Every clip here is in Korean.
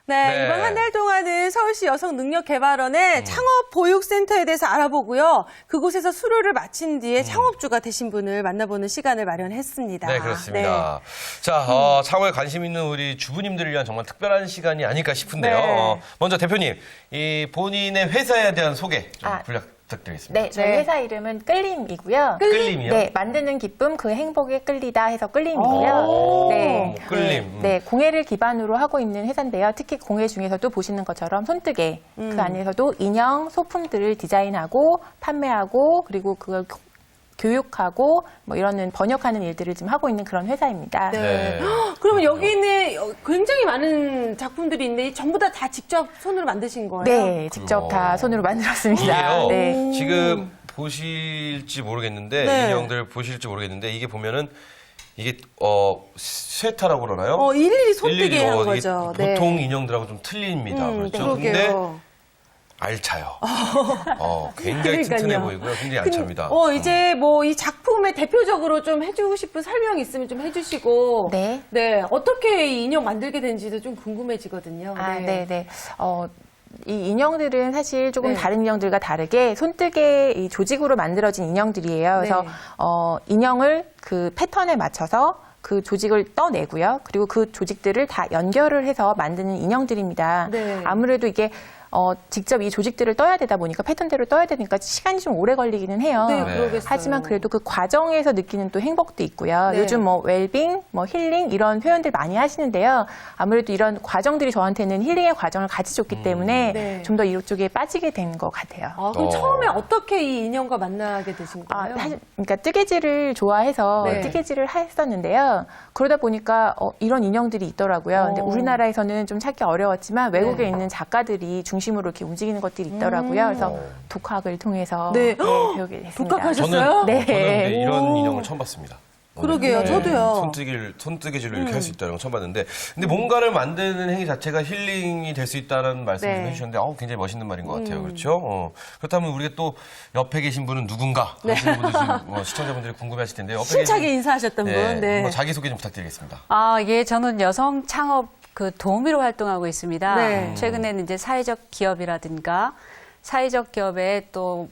네, 네. 이번 한 달 동안은 서울시 여성능력개발원의 창업보육센터에 대해서 알아보고요. 그곳에서 수료를 마친 뒤에 창업주가 되신 분을 만나보는 시간을 마련했습니다. 네, 그렇습니다. 자, 창업에 관심 있는 우리 주부님들을 위한 정말 특별한 시간이 아닐까 싶은데요. 네. 먼저 대표님, 이 본인의 회사에 대한 소개 좀 부탁드리겠습니다. 네, 저희 회사 이름은 끌림이고요. 끌림이요? 네, 만드는 기쁨, 그 행복에 끌리다 해서 끌림이고요. 네, 끌림. 네, 공예를 기반으로 하고 있는 회사인데요. 특히 공예 중에서도 보시는 것처럼 손뜨개, 그 안에서도 인형, 소품들을 디자인하고 판매하고 그리고 그걸 교육하고 뭐 이런 번역하는 일들을 지금 하고 있는 그런 회사입니다. 네. 그러면 여기는 굉장히 많은 작품들이 있는데 전부 다 직접 손으로 만드신 거예요? 네, 직접 다 손으로 만들었습니다. 이게요, 네. 지금 보실지 모르겠는데, 네. 인형들 보실지 모르겠는데, 이게 보면은, 이게, 스웨터라고 그러나요? 일일이 손뜨개 일일이, 한 이게 거죠. 네. 보통 인형들하고 좀 틀립니다. 그렇죠. 근데 그러게요. 알차요. 굉장히 그러니까요. 튼튼해 보이고요. 굉장히 알찹니다. 이제 뭐 이 작품의 대표적으로 좀 해주고 싶은 설명 있으면 좀 해주시고. 네. 네. 어떻게 이 인형 만들게 된지도 좀 궁금해지거든요. 네. 이 인형들은 사실 조금 네. 다른 인형들과 다르게 손뜨개 이 조직으로 만들어진 인형들이에요. 그래서 네. 인형을 그 패턴에 맞춰서 그 조직을 떠내고요. 그리고 그 조직들을 다 연결을 해서 만드는 인형들입니다. 네. 아무래도 이게 직접 이 조직들을 떠야 되다 보니까 패턴대로 떠야 되니까 시간이 좀 오래 걸리기는 해요. 네, 네. 그러겠어요. 하지만 그래도 그 과정에서 느끼는 또 행복도 있고요. 네. 요즘 뭐 웰빙, 뭐 힐링 이런 표현들 많이 하시는데요. 아무래도 이런 과정들이 저한테는 힐링의 과정을 같이 줬기 때문에 네. 좀 더 이쪽에 빠지게 된 것 같아요. 그럼 처음에 어떻게 이 인형과 만나게 되신 거예요? 그러니까 뜨개질을 좋아해서 네. 뜨개질을 했었는데요. 그러다 보니까 이런 인형들이 있더라고요. 근데 우리나라에서는 좀 찾기 어려웠지만 외국에 네. 있는 작가들이 중심으로 이렇게 움직이는 것들이 있더라고요. 그래서 독학을 통해서 네. 배우게 됐습니다. 독학하셨어요? 네. 저는 근데 이런 인형을 처음 봤습니다. 그러게요, 저도요. 손뜨개질로 이렇게 할 수 있다는 건 처음 봤는데, 근데 뭔가를 만드는 행위 자체가 힐링이 될 수 있다는 말씀을 네. 해주셨는데, 굉장히 멋있는 말인 것 같아요. 그렇죠? 그렇다면 우리가 또 옆에 계신 분은 누군가 하시는 분들 지금 시청자분들이 궁금해하실 텐데, 옆에 힘차게 계신 인사하셨던 분. 네. 한번 자기소개 좀 부탁드리겠습니다. 예, 저는 여성 창업 그 도우미로 활동하고 있습니다. 네. 최근에는 이제 사회적 기업이라든가 사회적 기업에 또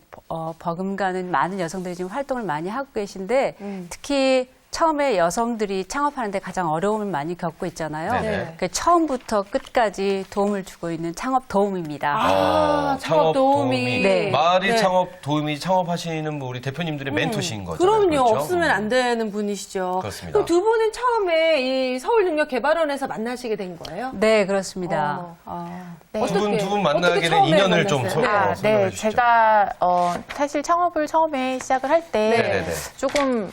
버금가는 많은 여성들이 지금 활동을 많이 하고 계신데 특히 처음에 여성들이 창업하는데 가장 어려움을 많이 겪고 있잖아요. 네네. 그 처음부터 끝까지 도움을 주고 있는 창업 도움입니다. 창업 도우미. 네. 말이 네. 창업 도우미 창업하시는 우리대표님들의 멘토신 거죠. 그럼요. 없으면 안 되는 분이시죠. 그렇습니다. 그럼 두 분은 처음에 이 서울능력개발원에서 만나시게 된 거예요? 네, 그렇습니다. 네. 두 분 만나게 어떻게 된 처음에 인연을 좀 만났어요? 설명해 주시죠. 제가 사실 창업을 처음에 시작을 할 때 네네네. 조금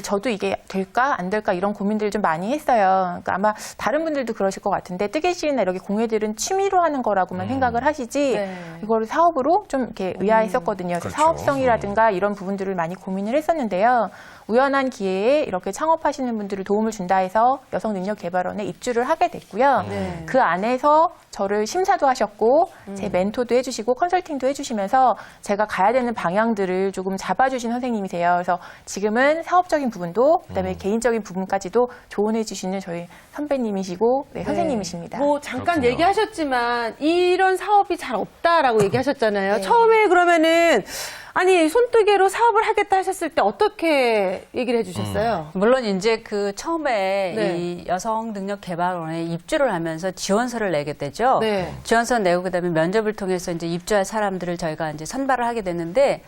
저도 이게 될까 안 될까 이런 고민들을 좀 많이 했어요. 그러니까 아마 다른 분들도 그러실 것 같은데 뜨개질이나 이렇게 공예들은 취미로 하는 거라고만 생각을 하시지 네. 이거를 사업으로 좀 이렇게 의아했었거든요. 그래서 그렇죠. 사업성이라든가 이런 부분들을 많이 고민을 했었는데요. 우연한 기회에 이렇게 창업하시는 분들을 도움을 준다 해서 여성능력개발원에 입주를 하게 됐고요. 네. 그 안에서 저를 심사도 하셨고 제 멘토도 해주시고 컨설팅도 해주시면서 제가 가야 되는 방향들을 조금 잡아주신 선생님이세요. 그래서 지금은 사업적인 부분도 그다음에 개인적인 부분까지도 조언해 주시는 저희 선배님이시고 선생님이십니다. 뭐 잠깐 그렇군요. 얘기하셨지만 이런 사업이 잘 없다라고 얘기하셨잖아요. 처음에 그러면은 아니 손뜨개로 사업을 하겠다 하셨을 때 어떻게 얘기를 해주셨어요? 물론 이제 그 처음에 네. 이 여성능력개발원에 입주를 하면서 지원서를 내게 되죠. 네. 지원서 내고 그다음에 면접을 통해서 이제 입주할 사람들을 저희가 이제 선발을 하게 됐는데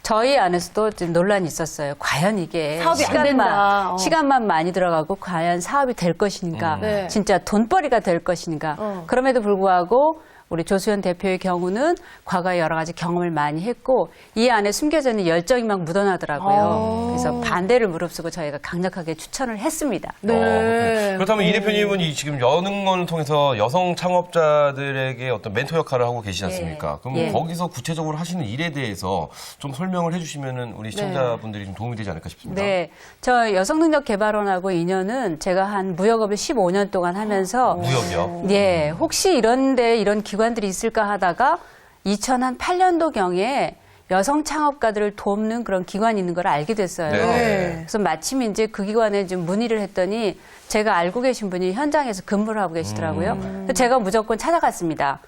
저희 안에서도 좀 논란이 있었어요. 과연 이게 사업이 안 된다. 시간만 많이 들어가고 과연 사업이 될 것인가, 네. 진짜 돈벌이가 될 것인가. 그럼에도 불구하고 우리 조수연 대표의 경우는 과거에 여러 가지 경험을 많이 했고 이 안에 숨겨져 있는 열정이 막 묻어나더라고요. 그래서 반대를 무릅쓰고 저희가 강력하게 추천을 했습니다. 네. 그렇다면 이 대표님은 이 지금 여능원을 통해서 여성 창업자들에게 어떤 멘토 역할을 하고 계시지 않습니까? 그럼 예. 거기서 구체적으로 하시는 일에 대해서 좀 설명을 해주시면 우리 시청자분들이 좀 도움이 되지 않을까 싶습니다. 네, 저 여성능력개발원하고 인연은 제가 한 무역업을 15년 동안 하면서 무역이요? 혹시 이런데 이런 기관들이 있을까 하다가 2008년도경에 여성 창업가들을 돕는 그런 기관이 있는 걸 알게 됐어요. 네. 그래서 마침 이제 그 기관에 좀 문의를 했더니 제가 알고 계신 분이 현장에서 근무를 하고 계시더라고요. 그래서 제가 무조건 찾아갔습니다.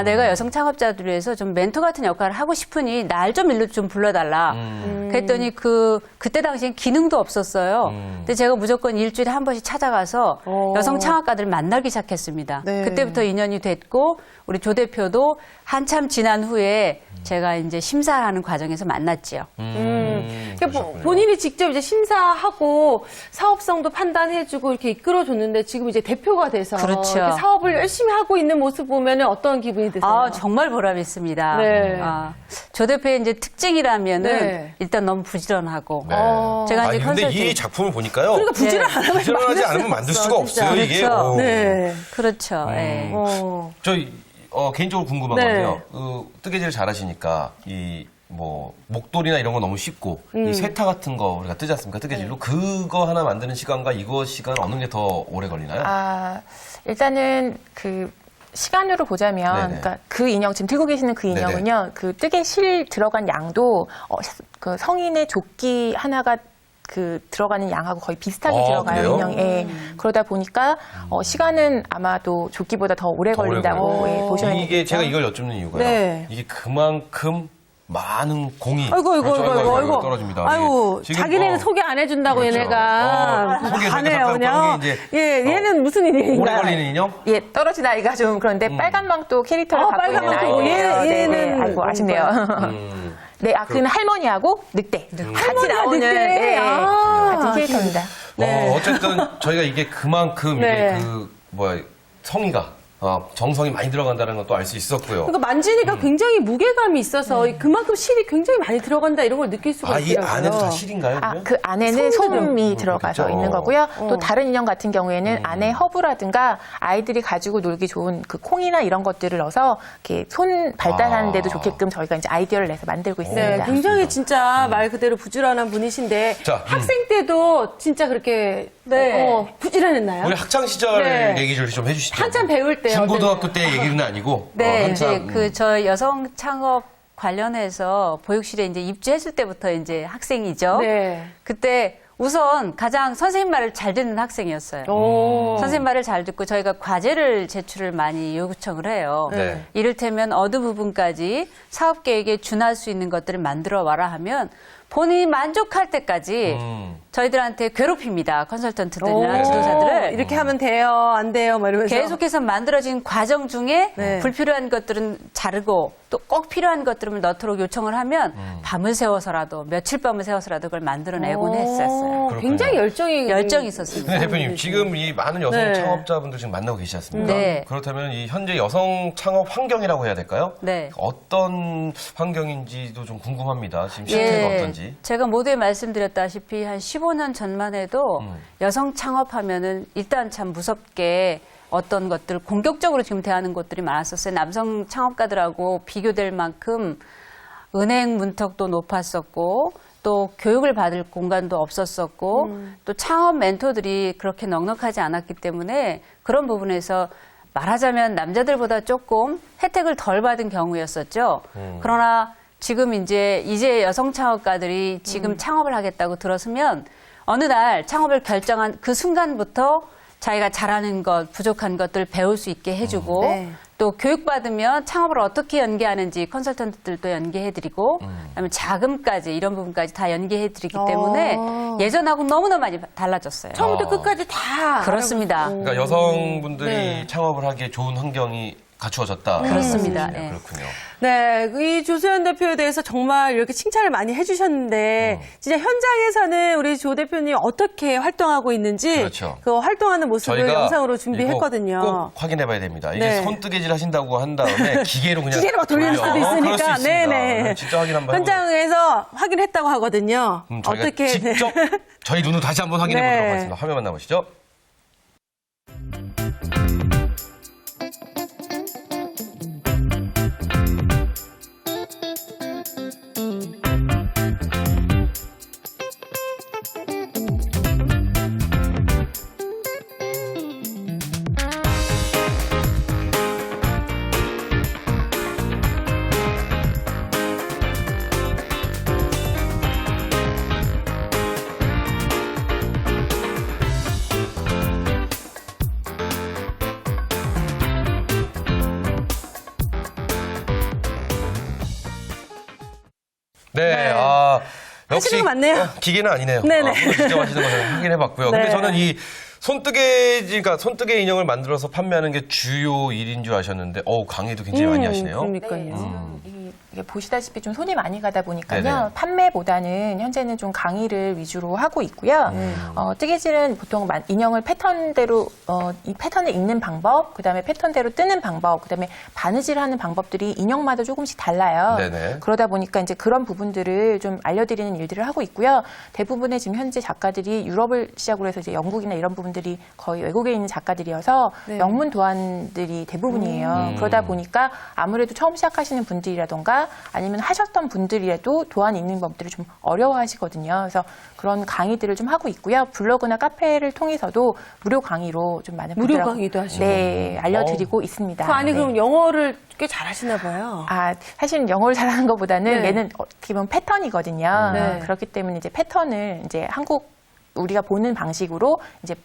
내가 여성 창업자들을 위해서 좀 멘토 같은 역할을 하고 싶으니 날 좀 일로 좀 불러달라. 그랬더니 그때 당시엔 기능도 없었어요. 근데 제가 무조건 일주일에 한 번씩 찾아가서 여성 창업가들을 만나기 시작했습니다. 네. 그때부터 인연이 됐고 우리 조 대표도 한참 지난 후에 제가 이제 심사하는 과정에서 만났지요. 그러니까 본인이 직접 이제 심사하고 사업성도 판단해주고 이렇게 이끌어줬는데 지금 이제 대표가 돼서 그렇죠. 이렇게 사업을 열심히 하고 있는 모습 보면 어떤 기분이 드세요? 정말 보람 있습니다. 네. 조 대표의 이제 특징이라면은 네. 일단 너무 부지런하고 네. 제가 이제 근데 컨설팅 이 작품을 보니까요. 그러니까 부지런하면 부지런하지 않으면 만들 수가 진짜. 없어요, 이게. 그렇죠. 오. 네. 그렇죠. 예. 저희 개인적으로 궁금한 네. 건데요. 뜨개질 잘하시니까 이 뭐 목도리나 이런 거 너무 쉽고 이 세타 같은 거 우리가 뜨지 않습니까? 뜨개질로 그거 하나 만드는 시간과 이거 시간 어느 게 더 오래 걸리나요? 일단은 그 시간으로 보자면, 네네. 그러니까 그 인형, 지금 들고 계시는 그 인형은요, 그 뜨개실 들어간 양도, 그 성인의 조끼 하나가 그 들어가는 양하고 거의 비슷하게 들어가요, 그래요? 인형에. 그러다 보니까, 시간은 아마도 조끼보다 더 오래 더 오래 걸린다고 걸려요. 보시면 이게 되겠죠. 제가 이걸 여쭙는 이유가요. 네. 이게 그만큼 많은 공이 아이고, 그렇죠? 떨어집니다. 아이고, 이게 지금, 자기네는 소개 안 해준다고 그렇죠. 얘네가. 소개 가네요, 그냥. 이제 예, 얘는 무슨 일인가요? 오래 걸리는 인형? 예, 떨어진 아이가 좀 그런데 빨간 망토 캐릭터를 갖고 빨간 있는 망토. 아이예요. 얘는 아이고, 아쉽네요. 네, 그는 할머니하고 늑대. 같이 나오는 늑대. 네, 같은 캐릭터입니다. 어쨌든 저희가 이게 그만큼 네. 이게 성의가 정성이 많이 들어간다는 것도 알 수 있었고요. 그러니까 만지니까 굉장히 무게감이 있어서 그만큼 실이 굉장히 많이 들어간다 이런 걸 느낄 수가 이 있더라고요. 안에도 다 실인가요? 그러면? 그 안에는 솜이 들어가서 그렇겠죠. 있는 거고요. 또 다른 인형 같은 경우에는 안에 허브라든가 아이들이 가지고 놀기 좋은 그 콩이나 이런 것들을 넣어서 이렇게 손 발달하는 데도 좋게끔 저희가 이제 아이디어를 내서 만들고 네, 있습니다. 굉장히 진짜 말 그대로 부지런한 분이신데 자, 학생 때도 진짜 그렇게 부지런했나요? 우리 학창 시절 네. 얘기 좀 해주시죠. 한참 배울 때 중고등학교 때 얘기는 아니고 네, 한참 이제 저 여성 창업 관련해서 보육실에 이제 입주했을 때부터 이제 학생이죠. 네. 그때 우선 가장 선생님 말을 잘 듣는 학생이었어요. 선생님 말을 잘 듣고 저희가 과제를 제출을 많이 요구청을 해요. 네. 이를테면 어느 부분까지 사업 계획에 준할 수 있는 것들을 만들어 와라 하면 본인이 만족할 때까지 저희들한테 괴롭힙니다. 컨설턴트들이나 지도자들을. 이렇게 하면 돼요, 안 돼요, 막 이러면서. 계속해서 만들어진 과정 중에 네. 불필요한 것들은 자르고 또 꼭 필요한 것들은 넣도록 요청을 하면 밤을 새워서라도 며칠 밤을 새워서라도 그걸 만들어내곤 했었어요. 그렇군요. 굉장히 열정이 있었습니다. 근데 대표님 지금 이 많은 여성 네. 창업자분들 지금 만나고 계시지 않습니까? 네. 그렇다면 이 현재 여성 창업 환경이라고 해야 될까요? 네. 어떤 환경인지도 좀 궁금합니다. 지금 실태가 어떤지. 제가 모두에 말씀드렸다시피 한 15년 전만 해도 여성 창업하면은 일단 참 무섭게 어떤 것들 공격적으로 지금 대하는 곳들이 많았었어요. 남성 창업가들하고 비교될 만큼 은행 문턱도 높았었고 또 교육을 받을 공간도 없었었고 또 창업 멘토들이 그렇게 넉넉하지 않았기 때문에 그런 부분에서 말하자면 남자들보다 조금 혜택을 덜 받은 경우였었죠. 그러나 지금 이제 여성 창업가들이 지금 창업을 하겠다고 들었으면 어느 날 창업을 결정한 그 순간부터 자기가 잘하는 것, 부족한 것들 배울 수 있게 해주고 네. 또 교육받으면 창업을 어떻게 연계하는지 컨설턴트들도 연계해드리고 그다음에 자금까지 이런 부분까지 다 연계해드리기 때문에 예전하고 너무나 많이 달라졌어요. 처음부터 끝까지 다. 그렇습니다. 그러니까 여성분들이 네. 창업을 하기에 좋은 환경이 갖추어졌다. 그렇습니다. 네. 그렇군요. 네, 이 조수연 대표에 대해서 정말 이렇게 칭찬을 많이 해주셨는데 진짜 현장에서는 우리 조 대표님 어떻게 활동하고 있는지 그렇죠. 그 활동하는 모습을 저희가 영상으로 이거 준비했거든요. 꼭 확인해봐야 됩니다. 이게 네. 손뜨개질 하신다고 한 다음에 기계로 그냥 기계로 막 돌릴 수도 그럴 수 있으니까. 있습니다. 네네. 진짜 확인 한번 해보세요. 현장에서 확인했다고 하거든요. 저희가 어떻게 직접 저희 눈으로 다시 한번 확인해 네. 보도록 하겠습니다. 화면 만나보시죠. 하시는 거 맞네요. 기계는 아니네요. 네네. 직접 하시는 거 제가 확인해봤고요. 근데 네. 저는 이 그러니까 손뜨개 인형을 만들어서 판매하는 게 주요 일인 줄 아셨는데, 강의도 굉장히 많이 하시네요. 그러니까요. 이게 보시다시피 좀 손이 많이 가다 보니까요. 네네. 판매보다는 현재는 좀 강의를 위주로 하고 있고요. 뜨개질은 보통 인형을 패턴대로 이 패턴을 읽는 방법, 그다음에 패턴대로 뜨는 방법, 그다음에 바느질하는 방법들이 인형마다 조금씩 달라요. 네네. 그러다 보니까 이제 그런 부분들을 좀 알려드리는 일들을 하고 있고요. 대부분의 지금 현재 작가들이 유럽을 시작으로 해서 이제 영국이나 이런 부분들이 거의 외국에 있는 작가들이어서 네. 영문 도안들이 대부분이에요. 그러다 보니까 아무래도 처음 시작하시는 분들이라던가 아니면 하셨던 분들이라도 도안 읽는 법들을 좀 어려워하시거든요. 그래서 그런 강의들을 좀 하고 있고요. 블로그나 카페를 통해서도 무료 강의로 좀 많은 무료 분들하고 강의도 하시고. 네, 알려드리고 있습니다. 그 안에 네. 그럼 영어를 꽤 잘하시나 봐요. 사실 영어를 잘하는 것보다는 네. 얘는 어떻게 보면 패턴이거든요. 네. 그렇기 때문에 이제 패턴을 이제 우리가 보는 방식으로 이제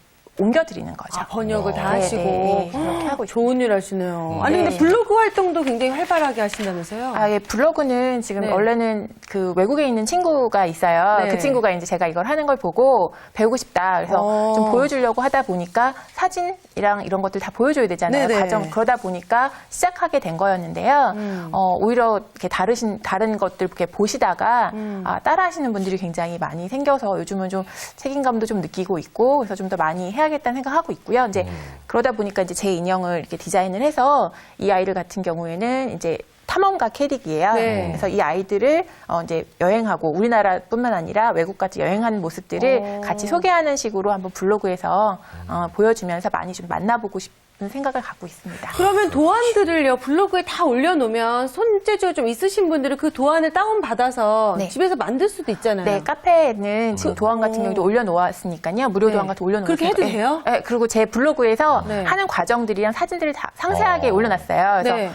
옮겨드리는 거죠. 번역을 다 네, 하시고. 네, 그렇게 하고 있습니다. 좋은 일 하시네요. 아니, 근데 네. 블로그 활동도 굉장히 활발하게 하신다면서요? 예, 블로그는 지금 네. 원래는 그 외국에 있는 친구가 있어요. 네. 그 친구가 이제 제가 이걸 하는 걸 보고 배우고 싶다. 그래서 좀 보여주려고 하다 보니까 사진이랑 이런 것들 다 보여줘야 되잖아요. 네네. 과정. 그러다 보니까 시작하게 된 거였는데요. 오히려 이렇게 다른 것들 이렇게 보시다가 따라 하시는 분들이 굉장히 많이 생겨서 요즘은 좀 책임감도 좀 느끼고 있고 그래서 좀 더 많이 해야겠다는 생각하고 있고요. 이제 그러다 보니까 이제 제 인형을 이렇게 디자인을 해서 이 아이들 같은 경우에는 이제 탐험가 캐릭이에요. 네. 그래서 이 아이들을 이제 여행하고 우리나라뿐만 아니라 외국까지 여행하는 모습들을 같이 소개하는 식으로 한번 블로그에서 보여주면서 많이 좀 만나보고 싶은 생각을 갖고 있습니다. 그러면 도안들을요, 블로그에 다 올려놓으면 손재주가 좀 있으신 분들은 그 도안을 다운받아서 네. 집에서 만들 수도 있잖아요. 네, 카페에는 지금 도안 같은 경우도 올려놓았으니까요. 무료 네. 도안 같은 거 올려놓았어요. 그렇게 해도 돼요? 네, 그리고 제 블로그에서 네. 하는 과정들이랑 사진들을 다 상세하게 올려놨어요. 그래서 네.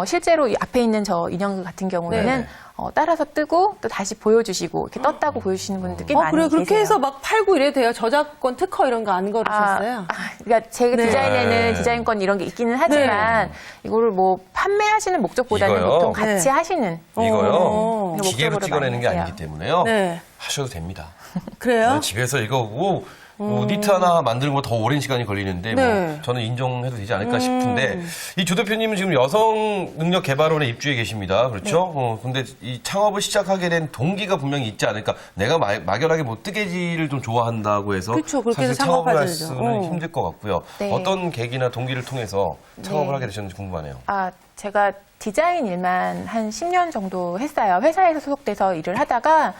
실제로 이 앞에 있는 저 인형 같은 경우에는 네. 따라서 뜨고 또 다시 보여주시고 이렇게 떴다고 보여주시는 분들 꽤 많이 그래, 계세요. 그렇게 해서 막 팔고 이래도 돼요? 저작권 특허 이런 거 안 걸으셨어요? 그러니까 제가 네. 디자인에는 디자인권 이런 게 있기는 하지만 이거를 뭐 판매하시는 목적보다는 이거요? 보통 같이 네. 하시는 이거요. 그 기계로 목적으로 찍어내는 게 많이 아니기 때문에요. 네. 하셔도 됩니다. 그래요? 집에서 이거 뭐 니트 하나 만드는 거 더 오랜 시간이 걸리는데 네. 뭐 저는 인정해도 되지 않을까 싶은데 이 조 대표님은 지금 여성 능력 개발원에 입주해 계십니다. 그렇죠? 근데 이 창업을 시작하게 된 동기가 분명히 있지 않을까. 내가 막연하게 뭐 뜨개질을 좀 좋아한다고 해서 그쵸, 그렇게 사실 해서 창업을 할 창업하셔야죠. 수는 힘들 것 같고요. 네. 어떤 계기나 동기를 통해서 창업을 네. 하게 되셨는지 궁금하네요. 제가 디자인 일만 한 10년 정도 했어요. 회사에서 소속돼서 일을 하다가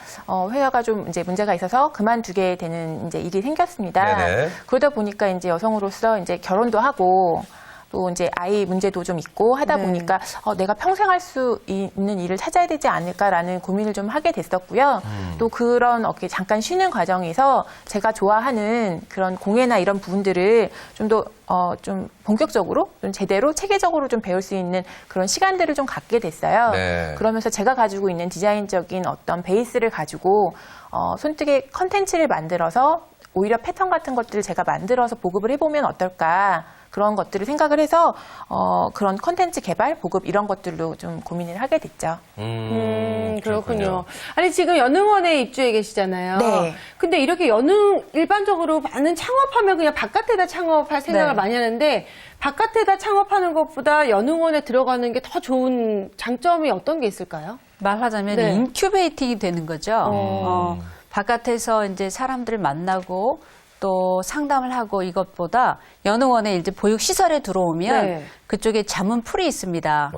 회사가 좀 이제 문제가 있어서 그만두게 되는 이제 일이 생겼습니다. 네네. 그러다 보니까 이제 여성으로서 이제 결혼도 하고 또 이제 아이 문제도 좀 있고 하다 네. 보니까 내가 평생 할 수 있는 일을 찾아야 되지 않을까라는 고민을 좀 하게 됐었고요. 또 그런 잠깐 쉬는 과정에서 제가 좋아하는 그런 공예나 이런 부분들을 좀 더 좀 본격적으로 좀 제대로 체계적으로 좀 배울 수 있는 그런 시간들을 좀 갖게 됐어요. 네. 그러면서 제가 가지고 있는 디자인적인 어떤 베이스를 가지고 손뜨개 컨텐츠를 만들어서 오히려 패턴 같은 것들을 제가 만들어서 보급을 해보면 어떨까 그런 것들을 생각을 해서 그런 컨텐츠 개발, 보급 이런 것들로 좀 고민을 하게 됐죠. 그렇군요. 아니, 지금 연흥원에 입주해 계시잖아요. 네. 근데 이렇게 일반적으로 많은 창업하면 그냥 바깥에다 창업할 생각을 네. 많이 하는데, 바깥에다 창업하는 것보다 연흥원에 들어가는 게 더 좋은 장점이 어떤 게 있을까요? 말하자면 네. 인큐베이팅이 되는 거죠. 바깥에서 이제 사람들을 만나고 또 상담을 하고 이것보다 연흥원에 이제 보육시설에 들어오면 네. 그쪽에 자문풀이 있습니다.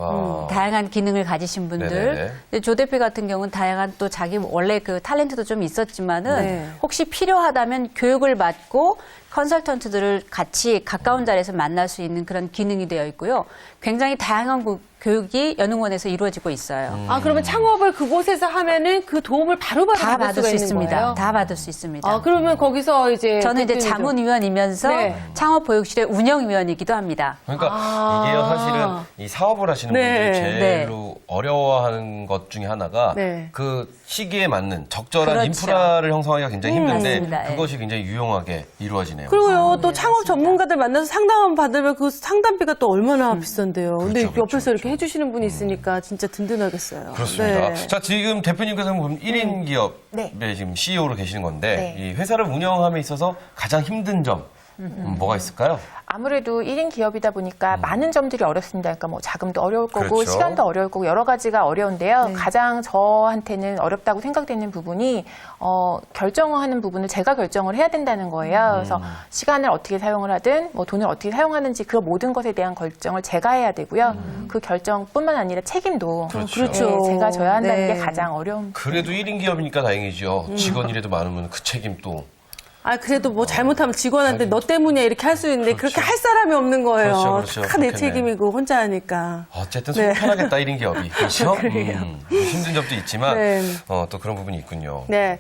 다양한 기능을 가지신 분들. 네네네. 근데 조 대표 같은 경우는 다양한 또 자기 원래 그 탤런트도 좀 있었지만은 네. 혹시 필요하다면 교육을 받고 컨설턴트들을 같이 가까운 자리에서 만날 수 있는 그런 기능이 되어 있고요. 굉장히 다양한 교육이 연흥원에서 이루어지고 있어요. 그러면 창업을 그곳에서 하면은 그 도움을 바로바로 다 받을 받을 수가 수 있는 있습니다. 거예요? 다 받을 수 있습니다. 그러면 거기서 이제 저는 이제 대표님도- 자문위원이면서 네. 창업보육실의 운영위원이기도 합니다. 그러니까 이게요, 사실은 이 사업을 하시는 네. 분들이 제일로 어려워하는 것 중에 하나가 네. 그 시기에 맞는 적절한 그렇죠. 인프라를 형성하기가 굉장히 힘든데 맞습니다. 그것이 굉장히 유용하게 이루어지네요. 그리고요, 또 창업 전문가들 만나서 상담 받으면 그 상담비가 또 얼마나 비싼데요. 근데 그렇죠, 옆에서 이렇게 이렇게 해주시는 분이 있으니까 진짜 든든하겠어요. 그렇습니다. 네. 자, 지금 대표님께서 보면 1인 기업의 네. 지금 CEO로 계시는 건데, 네. 이 회사를 운영함에 있어서 가장 힘든 점, 뭐가 있을까요? 아무래도 1인 기업이다 보니까 많은 점들이 어렵습니다. 그러니까 뭐 자금도 어려울 거고 그렇죠. 시간도 어려울 거고 여러 가지가 어려운데요. 가장 저한테는 어렵다고 생각되는 부분이 결정하는 부분을 제가 결정을 해야 된다는 거예요. 그래서 시간을 어떻게 사용을 하든 뭐 돈을 어떻게 사용하는지 그 모든 것에 대한 결정을 제가 해야 되고요. 그 결정뿐만 아니라 책임도 그렇죠. 네, 제가 져야 한다는 네. 게 가장 어려운. 그래도 1인 기업이니까 다행이죠. 직원이라도 많으면 그 책임 또. 아, 그래도 뭐 잘못하면 직원한테 너 때문이야 이렇게 할 수 있는데 그렇게 할 사람이 없는 거예요. 그렇죠. 다 내 그렇겠네. 책임이고 혼자 하니까. 어쨌든 속 편하겠다, 1인 기업이. 그렇죠? 힘든 점도 있지만, 네. 또 그런 부분이 있군요. 네.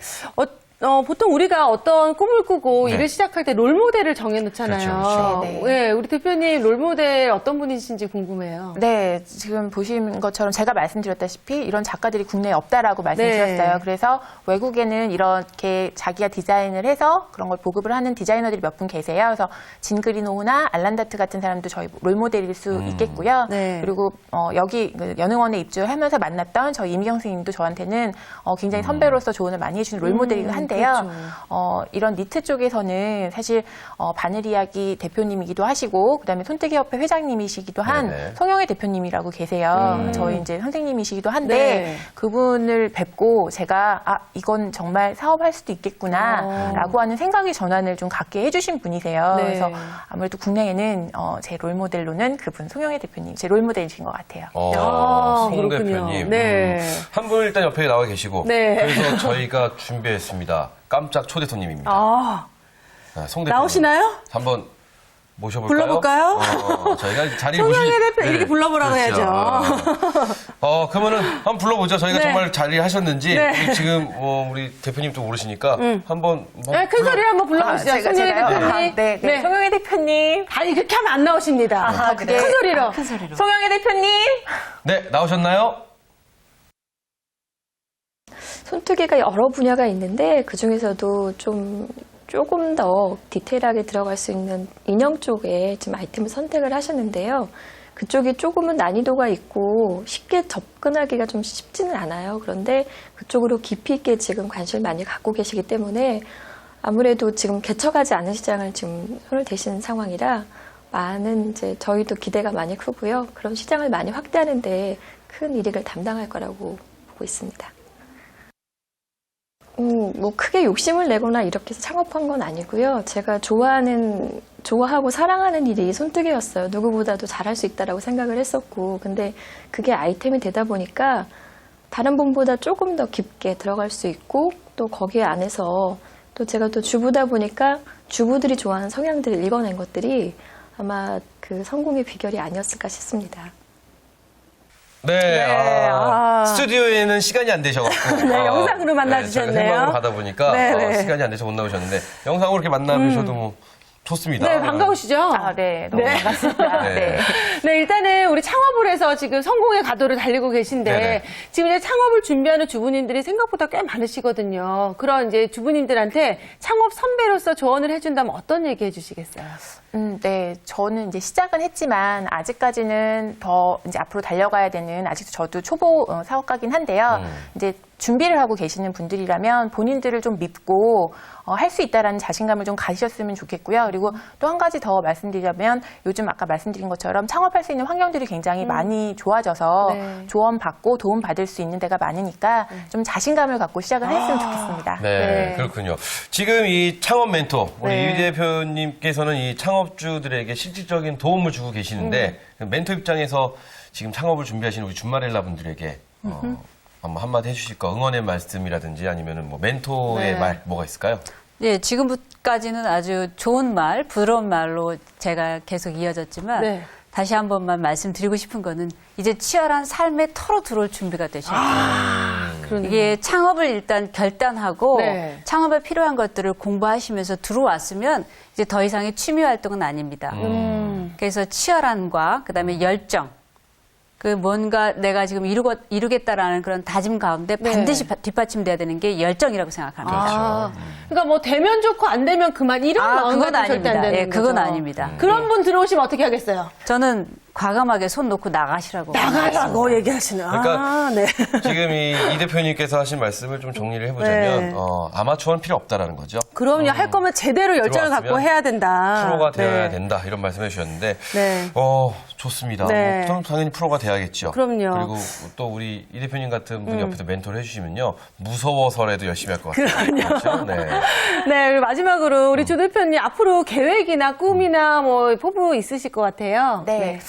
보통 우리가 어떤 꿈을 꾸고 네. 일을 시작할 때 롤모델을 정해놓잖아요. 그렇죠, 그렇죠. 네, 우리 대표님 롤모델 어떤 분이신지 궁금해요. 네, 지금 보신 것처럼 제가 말씀드렸다시피 이런 작가들이 국내에 없다라고 말씀드렸어요. 네. 그래서 외국에는 이렇게 자기가 디자인을 해서 그런 걸 보급을 하는 디자이너들이 몇 분 계세요. 그래서 진그리노우나 알란다트 같은 사람도 저희 롤모델일 수 있겠고요. 네. 그리고 여기 그 연응원에 입주하면서 만났던 저희 이미경 선생님도 저한테는 굉장히 선배로서 조언을 많이 해주는 롤모델이긴 한데요. 그렇죠. 이런 니트 쪽에서는 사실 바늘 이야기 대표님이기도 하시고 그다음에 손뜨개협회 회장님이시기도 한 네네. 송영애 대표님이라고 계세요. 저희 이제 선생님이시기도 한데 네. 그분을 뵙고 제가 이건 정말 사업할 수도 있겠구나라고 하는 생각의 전환을 좀 갖게 해주신 분이세요. 네. 그래서 아무래도 국내에는 제 롤모델로는 그분 송영애 대표님 제 롤모델이신 것 같아요. 송 그렇군요. 대표님. 네. 한 분 일단 옆에 나와 계시고. 네. 그래서 저희가 준비했습니다. 깜짝 초대 손님입니다. 아, 송 대표님. 나오시나요? 한번 모셔볼까요? 불러볼까요? 저희가 자리 송영애 대표 이렇게 불러보라고 그렇죠. 해야죠. 그러면은 한번 불러보죠. 저희가 네. 정말 자리하셨는지 네. 지금 우리 대표님도 모르시니까 한번 네, 큰 소리로 한번 불러보시죠. 송영애 제가요? 대표님. 네. 송영애 대표님. 아니, 그렇게 하면 안 나오십니다. 그래요? 큰 소리로. 송영애 대표님. 네, 나오셨나요? 손뜨개가 여러 분야가 있는데 그중에서도 조금 더 디테일하게 들어갈 수 있는 인형 쪽에 지금 아이템을 선택을 하셨는데요. 그쪽이 조금은 난이도가 있고 쉽게 접근하기가 좀 쉽지는 않아요. 그런데 그쪽으로 깊이 있게 지금 관심을 많이 갖고 계시기 때문에 아무래도 지금 개척하지 않은 시장을 지금 손을 대시는 상황이라 많은 이제 저희도 기대가 많이 크고요. 그런 시장을 많이 확대하는데 큰 이익을 담당할 거라고 보고 있습니다. 뭐 크게 욕심을 내거나 이렇게 해서 창업한 건 아니고요. 제가 좋아하고 사랑하는 일이 손뜨개였어요. 누구보다도 잘할 수 있다라고 생각을 했었고, 근데 그게 아이템이 되다 보니까 다른 분보다 조금 더 깊게 들어갈 수 있고, 또 거기에 안에서 또 제가 또 주부다 보니까 주부들이 좋아하는 성향들을 읽어낸 것들이 아마 그 성공의 비결이 아니었을까 싶습니다. 네. 스튜디오에는 시간이 안 되셔갖고. 네, 영상으로 만나주셨네요. 저희가 생방으로 가다 보니까 네, 네. 시간이 안 돼서 못 나오셨는데 영상으로 이렇게 만나주셔도 뭐 좋습니다. 네, 반가우시죠? 네, 너무 반갑습니다. 네. 네. 네, 일단은 우리 창업을 해서 지금 성공의 가도를 달리고 계신데 네네. 지금 이제 창업을 준비하는 주부님들이 생각보다 꽤 많으시거든요. 그런 이제 주부님들한테 창업 선배로서 조언을 해준다면 어떤 얘기 해주시겠어요? 네. 저는 이제 시작은 했지만 아직까지는 더 이제 앞으로 달려가야 되는 아직도 저도 초보 사업가긴 한데요. 이제 준비를 하고 계시는 분들이라면 본인들을 좀 믿고 할 수 있다라는 자신감을 좀 가지셨으면 좋겠고요. 그리고 또 한 가지 더 말씀드리자면 요즘 아까 말씀드린 것처럼 창업할 수 있는 환경들이 굉장히 많이 좋아져서 네. 조언받고 도움받을 수 있는 데가 많으니까 좀 자신감을 갖고 시작을 했으면 좋겠습니다. 네, 네. 그렇군요. 지금 이 창업 멘토, 우리 네. 이 대표님께서는 이 창업주들에게 실질적인 도움을 주고 계시는데, 멘토 입장에서 지금 창업을 준비하시는 우리 준마렐라 분들에게, 한번 한마디 해주실 거, 응원의 말씀이라든지 아니면은 뭐 멘토의 네. 말, 뭐가 있을까요? 네, 지금까지는 아주 좋은 말, 부드러운 말로 제가 계속 이어졌지만 네. 다시 한 번만 말씀드리고 싶은 거는 이제 치열한 삶의 터로 들어올 준비가 되셔야 돼요. 이게 창업을 일단 결단하고 네. 창업에 필요한 것들을 공부하시면서 들어왔으면 이제 더 이상의 취미 활동은 아닙니다. 그래서 치열함과 그다음에 열정, 그 뭔가 내가 지금 이루겠다라는 그런 다짐 가운데 네. 반드시 뒷받침돼야 되는 게 열정이라고 생각합니다. 그러니까 뭐 되면 좋고 안 되면 그만 이런 마음가짐 그건 절대 안 아닙니다. 되는 예, 그건 거죠. 아닙니다. 그런 분 들어오시면 어떻게 하겠어요? 저는 과감하게 손 놓고 나가시라고. 나가라고 얘기하시는. 그러니까 네. 지금 이 대표님께서 하신 말씀을 좀 정리를 해보자면 네. 아마추어는 필요 없다라는 거죠. 그럼요. 할 거면 제대로 열정을 들어왔으면 갖고 해야 된다. 프로가 되어야 네. 된다 이런 말씀해 주셨는데 네. 좋습니다. 네. 그럼 당연히 프로가 돼야겠죠. 그럼요. 그리고 또 우리 이 대표님 같은 분이 옆에서 멘토를 해주시면요 무서워서라도 열심히 할 것 같아요. 그렇죠? 네. 네, 그리고 마지막으로 우리 조 대표님 앞으로 계획이나 꿈이나 뭐 포부 있으실 것 같아요. 네.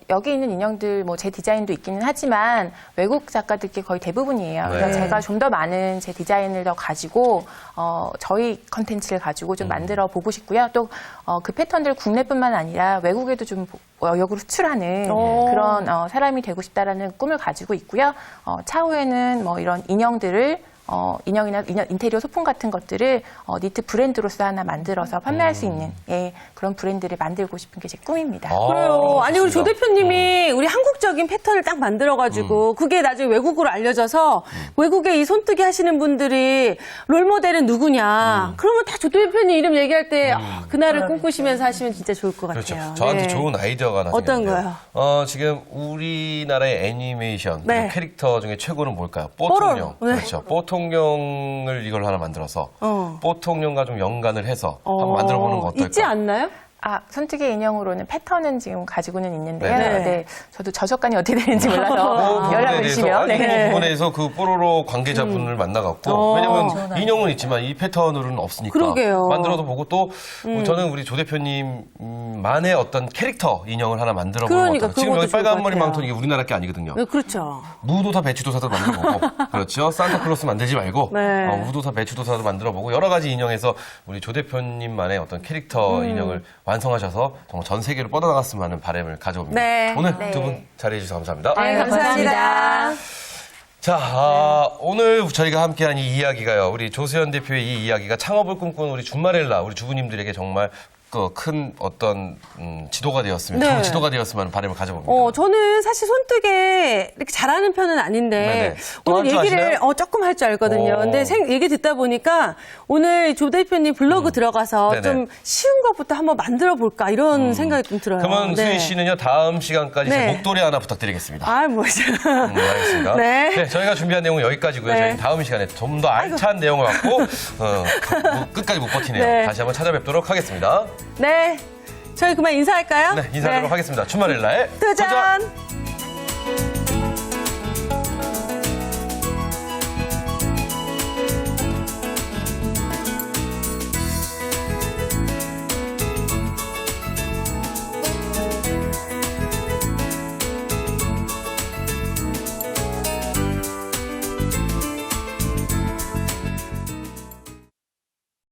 여기 있는 인형들 뭐 제 디자인도 있기는 하지만 외국 작가들께 거의 대부분이에요. 그래서 네. 제가 좀 더 많은 제 디자인을 더 가지고 저희 컨텐츠를 가지고 좀 만들어 보고 싶고요. 또 그 패턴들 국내뿐만 아니라 외국에도 좀 역으로 수출하는 오. 그런 사람이 되고 싶다라는 꿈을 가지고 있고요. 차후에는 뭐 이런 인형들을 인형이나 인테리어 소품 같은 것들을 니트 브랜드로서 하나 만들어서 판매할 수 있는 그런 브랜드를 만들고 싶은 게 제 꿈입니다. 그래요. 아니, 우리 조 좋습니다. 대표님이 우리 한국적인 패턴을 딱 만들어가지고 그게 나중에 외국으로 알려져서 외국에 이 손뜨기 하시는 분들이 롤모델은 누구냐. 그러면 다 조 대표님 이름 얘기할 때 그날을 꿈꾸시면서 하시면 진짜 좋을 것 같아요. 그렇죠. 저한테 네. 좋은 아이디어가 하나 어떤 생겼는데요. 거요? 지금 우리나라의 애니메이션 네. 그리고 캐릭터 중에 최고는 뭘까요? 뽀통령. 뽀로로. 네. 그렇죠. 뽀통령을 이걸 하나 만들어서 뽀통령과 좀 연관을 해서 한번 만들어 보는 거 어떨까요? 있지 않나요? 손뜨개 인형으로는 패턴은 지금 가지고는 있는데요. 네. 네. 저도 저작권이 어떻게 되는지 몰라서 부분에 연락을 대해서, 주시면. 아니, 그 네. 부분에 대해서 그 뽀로로 관계자분을 만나갖고 왜냐면 인형은 있지만 이 패턴으로는 없으니까 그러게요. 만들어도 보고 또 저는 우리 조 대표님만의 어떤 캐릭터 인형을 하나 만들어 보는 그러니까 것 같아요. 지금 그것도 여기 좋을 빨간 것 머리 같아요. 망토는 이게 우리나라 게 아니거든요. 네, 그렇죠. 무도사 배추도사도 만들어보고 그렇죠. 산타클로스 만들지 말고 네. 무도사 배추도사도 만들어보고 여러 가지 인형에서 우리 조 대표님만의 어떤 캐릭터 인형을 완성하셔서 정말 전 세계로 뻗어나갔으면 하는 바람을 가져옵니다. 네. 오늘 네. 두 분 자리해 주셔서 감사합니다. 네, 감사합니다. 자, 오늘 저희가 함께한 이 이야기가요. 우리 조수연 대표의 이 이야기가 창업을 꿈꾸는 우리 준마렐라, 우리 주부님들에게 정말 큰 어떤 지도가 되었으면, 네. 좋은 지도가 되었으면 하는 바람을 가져봅니다. 저는 사실 손뜨개 이렇게 잘하는 편은 아닌데 네네. 또 오늘 할 줄 얘기를 아시나요? 조금 할 줄 알거든요. 오. 근데 얘기 듣다 보니까 오늘 조 대표님 블로그 들어가서 네네. 좀 쉬운 것부터 한번 만들어 볼까 이런 생각이 좀 들어요. 그러면 네. 수희 씨는요, 다음 시간까지 제 네. 목도리 하나 부탁드리겠습니다. 아, 뭐죠? 알겠습니다. 네. 저희가 준비한 내용은 여기까지고요. 네. 저희 다음 시간에 좀 더 알찬 내용을 갖고 끝까지 못 버티네요. 네. 다시 한번 찾아뵙도록 하겠습니다. 네. 저희 그만 인사할까요? 네, 인사하도록 하겠습니다. 주말일날 도전!